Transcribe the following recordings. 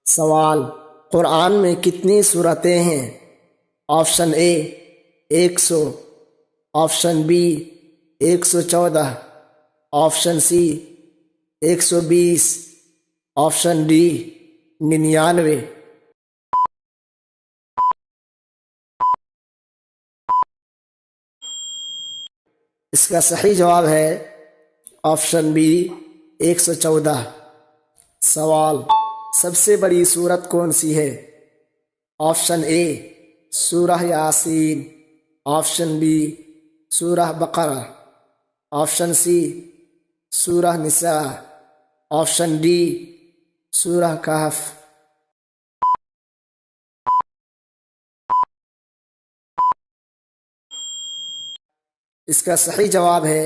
سوال: قرآن میں کتنی سورتیں ہیں؟ Option A 100، option B 114، option C 120، option D 99۔ اس کا صحیح جواب ہے آپشن بی 114۔ سوال: سب سے بڑی سورت کون سی ہے؟ آپشن اے سورہ یاسین، آپشن بی سورہ بقرہ، آپشن سی سورہ نساء، آپشن ڈی سورہ کہف۔ اس کا صحیح جواب ہے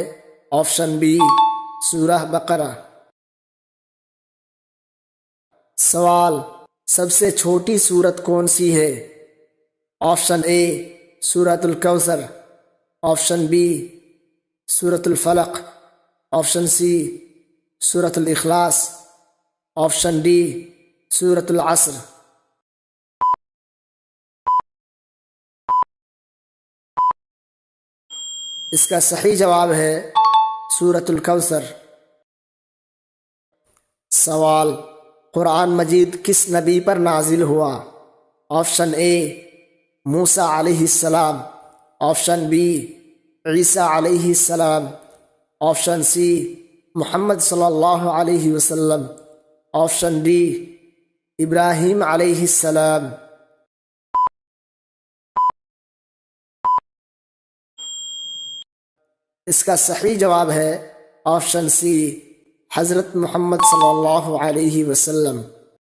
آپشن بی سورہ بقرہ۔ سوال: سب سے چھوٹی سورت کون سی ہے؟ آپشن اے سورۃ الکوثر، آپشن بی سورۃ الفلق، آپشن سی سورۃ الاخلاص، آپشن ڈی سورۃ العصر۔ اس کا صحیح جواب ہے سورۃ الکوثر۔ سوال: قرآن مجید کس نبی پر نازل ہوا؟ آپشن اے موسیٰ علیہ السلام، آپشن بی عیسیٰ علیہ السلام، آپشن سی محمد صلی اللہ علیہ وسلم، آپشن ڈی ابراہیم علیہ السلام۔ اس کا صحیح جواب ہے آپشن سی حضرت محمد صلی اللہ علیہ وسلم۔